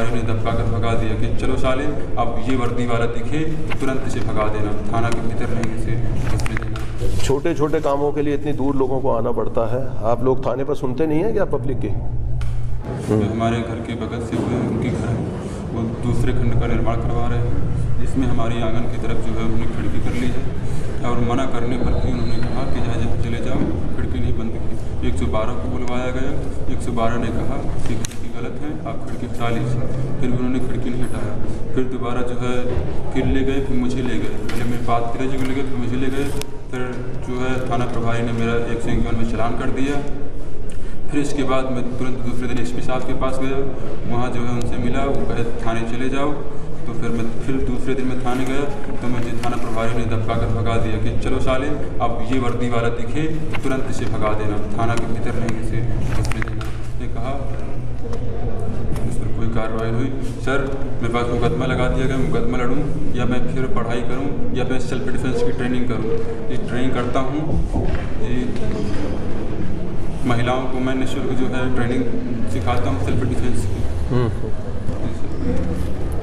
प्रभारी ने धक्का कर भगा दिया कि चलो साले, अब ये वर्दी वाला दिखे तो तुरंत इसे भगा देना, थाना के भीतर नहीं इसे घुसने देना। छोटे छोटे कामों के लिए इतनी दूर लोगों को आना पड़ता है। आप लोग थाने पर सुनते नहीं हैं क्या पब्लिक की? हमारे घर के बगल से हुए उनके घर है, वो दूसरे खंड का निर्माण करवा रहे हैं, जिसमें हमारी आंगन की तरफ जो है उन्होंने खिड़की कर ली है और मना करने पर भी उन्होंने कहा कि जहाँ चले जाओ, खिड़की नहीं बंद की। 112 को बुलवाया गया, 112 ने कहा कि खिड़की गलत है, आप खिड़की हटा लीजिए। फिर उन्होंने खिड़की नहीं हटाया, फिर दोबारा जो है फिर ले गए, फिर मुझे ले गए, पहले मेरे पात्र जी को ले गए, फिर मुझे ले गए। फिर जो है थाना प्रभारी ने मेरा 151 में चालान कर दिया। फिर इसके बाद मैं तुरंत दूसरे दिन एसपी साहब के पास गया, वहाँ जो है उनसे मिला, वो कहे थाने चले जाओ। तो फिर दूसरे दिन मैं थाने गया तो मुझे थाना प्रभारी ने धक्का कर भगा दिया कि चलो साले, अब ये वर्दी वाला दिखे तो तुरंत इसे भगा देना, थाना के भीतर नहीं इसे घुसने देना। ये कहा, इस पर कोई कार्रवाई हुई। सर मेरे पास मुकदमा लगा दिया गया, मुकदमा लड़ूँ या मैं फिर पढ़ाई करूँ या मैं सेल्फ डिफेंस की ट्रेनिंग करूँ? ये ट्रेनिंग करता हूँ, ये महिलाओं को मैं निःशुल्क जो है ट्रेनिंग सिखाता हूँ सेल्फ डिफेंस की।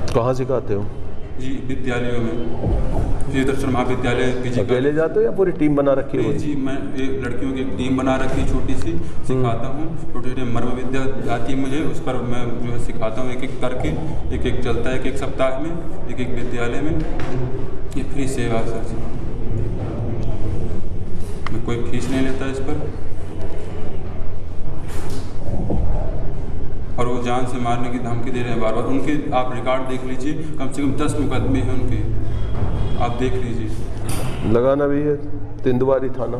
कहाँ सिखाते हो? जी विद्यालयों में, श्री दर्शन महाविद्यालय पीजी। अकेले जाते हो या पूरी टीम बना रखी है? जी मैं एक लड़कियों की टीम बना रखी है, छोटी सी, सिखाता हूँ। छोटे छोटे मर्म विद्या आती है मुझे, उस पर मैं जो है सिखाता हूँ, एक एक करके, एक एक चलता है, एक एक सप्ताह में, एक एक विद्यालय में। ये फ्री सेवा सर, मैं कोई फीस नहीं लेता इस पर। और वो जान से मारने की धमकी दे रहे हैं बार बार। उनके आप रिकॉर्ड देख लीजिए, कम से कम 10 मुकदमे हैं उनके, आप देख लीजिए। लगाना भी है तिंदवारी थाना,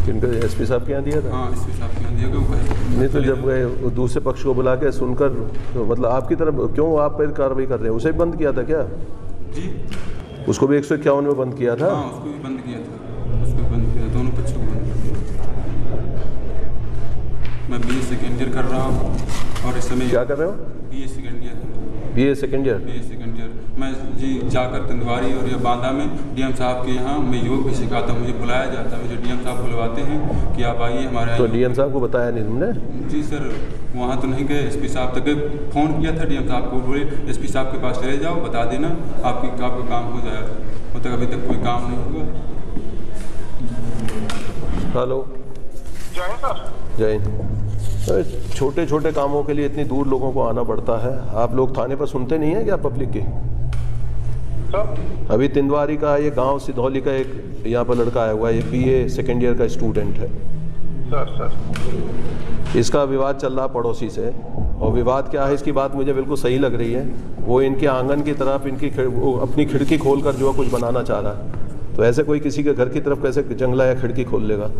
किनका? एसपी साहब के यहाँ दिया था? हाँ एसपी साहब के यहाँ दिया गया। नहीं तो जब गए दूसरे पक्ष को बुला के सुनकर, तो मतलब आपकी तरफ क्यों आप पर कार्रवाई कर रहे हैं? उसे भी बंद किया था क्या? जी उसको भी 151 में बंद किया था? हाँ उसको भी बंद किया था, उसको भी बंद किया, दोनों पक्षों को बंद किया। मैं BA सेकेंड ईयर कर रहा हूँ और इस समय क्या कर रहे हो? BA second year. BA second year? BA second year. मैं जी जाकर तिंदवारी और या बांदा में DM साहब के यहाँ मैं योग भी सिखाता हूँ। मुझे बुलाया जाता है, मुझे DM साहब बुलवाते हैं कि आप आइए हमारे यहाँ। तो DM साहब को बताया नहीं तुमने? जी सर, वहाँ तो नहीं गए, SP साहब तक फ़ोन किया था, DM साहब को बोले SP साहब के पास चले जाओ, बता देना आपका काम हो जाएगा। वो तक अभी तक कोई काम नहीं हुआ। हेलो, जय हिंद सर। जय हिंद। छोटे छोटे कामों के लिए इतनी दूर लोगों को आना पड़ता है। आप लोग थाने पर सुनते नहीं हैं क्या पब्लिक की? सर अभी तिंदवारी का ये गांव सिधौली का एक यहाँ पर लड़का आया हुआ है, ये BA सेकेंड ईयर का स्टूडेंट है। सर इसका विवाद चल रहा पड़ोसी से, और विवाद क्या है इसकी बात मुझे बिल्कुल सही लग रही है। वो इनके आंगन की तरफ वो अपनी खिड़की खोलकर जो है कुछ बनाना चाह रहा है। तो ऐसे कोई किसी के घर की तरफ कैसे जंगला या खिड़की खोल लेगा?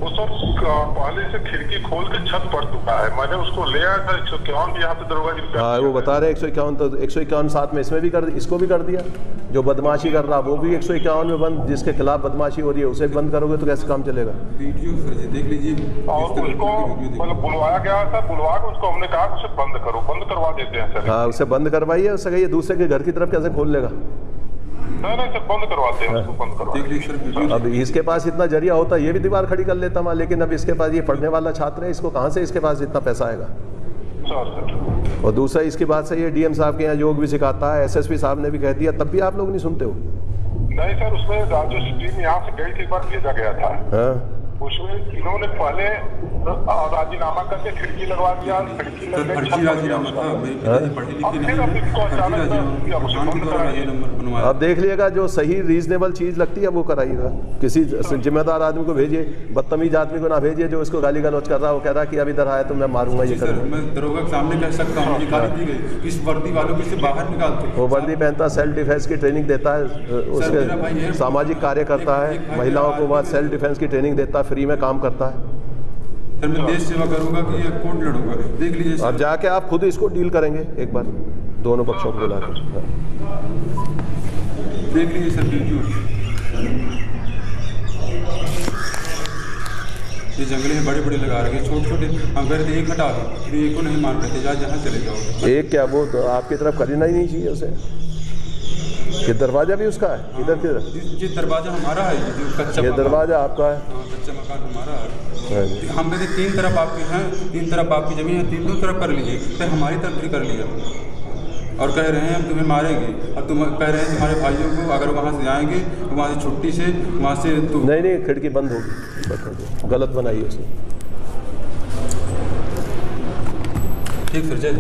वो सर पहले से खिड़की खोल के छत पड़ चुका है, मैंने उसको ले आया था 151 यहाँ पे दरोगा जी। हाँ वो बता रहे 151, तो 151 साथ में इसमें भी कर, इसको भी कर दिया। जो बदमाशी कर रहा वो भी 151 में बंद, जिसके खिलाफ बदमाशी हो रही है उसे भी बंद करोगे तो कैसे काम चलेगा? वीडियो देख लीजिए। और उसको मतलब बुलवाया गया था, बुलवा के उसको हमने कहा उसे बंद करो, बंद करवा देते हैं सर। हाँ उसे बंद करवाइए, उससे कहिए दूसरे के घर की तरफ कैसे खोल लेगा? नहीं सर बंद करवाते हैं, उसको बंद करवा। अब इसके पास इतना जरिया होता ये भी दीवार खड़ी कर लेता मैं, लेकिन अब इसके पास ये पढ़ने वाला छात्र है, इसको कहाँ से इसके पास इतना पैसा आएगा? सर और दूसरा इसकी बात से ये DM साहब के यहाँ योग भी सिखाता है, SSP साहब ने भी कह दिया, तब भी आप लोग नहीं सुनते हो? नहीं सर, उसमें जो टीम यहाँ से गई थी, एक बार भेजा गया था। हाँ उसमें इन्होंने पहले राजीनामा करके खिड़की लगवा दिया, खिड़की अब देख लिएगा जो सही रीजनेबल चीज लगती है वो कराइएगा। किसी जिम्मेदार आदमी को भेजिए, बदतमीज आदमी को ना भेजिए जो इसको गाली गलौज कर रहा है, वो कह रहा है कि अब इधर आया तो मैं मारूंगा, ये करूंगा। मैं दरोगा के सामने कह सकता हूँ, गाली दी गई, इस वर्दी वालों को इससे बाहर निकालते। वो वर्दी पहनता, सेल्फ डिफेंस की ट्रेनिंग देता है, उसके सामाजिक कार्य करता है, महिलाओं को वह सेल्फ डिफेंस की ट्रेनिंग देता है, फ्री में काम करता है। सर मैं देश सेवा करूंगा कि ये कोर्ट लड़ूंगा, देख लीजिए। अब जाके आप खुद इसको डील करेंगे एक बार, दोनों पक्षों को बुलाकर देख लीजिए सर वीडियो। ये जंगले में बड़े बड़े लगा रखे, छोटे छोटे हम घर से एक हटा दो, फिर एक को नहीं मान रहे थे, जहाँ चले जाओ। एक क्या वो तो आपकी तरफ करना ही नहीं चाहिए उसे। ये दरवाजा भी उसका है इधर की तरफ? ये दरवाजा हमारा है, जो कच्चा ये दरवाजा आपका है? हाँ, कच्चा मकान हमारा है। हाँ जी। हम कहते 3 तरफ आपके हैं, 3 तरफ आपकी ज़मीन है, 3 तरफ कर लीजिए, तो हमारी तरफ भी कर लिया और कह रहे हैं हम तुम्हें मारेंगे। और तुम कह रहे हैं तुम्हारे भाइयों को अगर वहाँ से आएंगे तो वहाँ से छुट्टी से वहाँ से तुम नहीं खिड़की बंद होगी, गलत बनाई उसने। ठीक सर, जय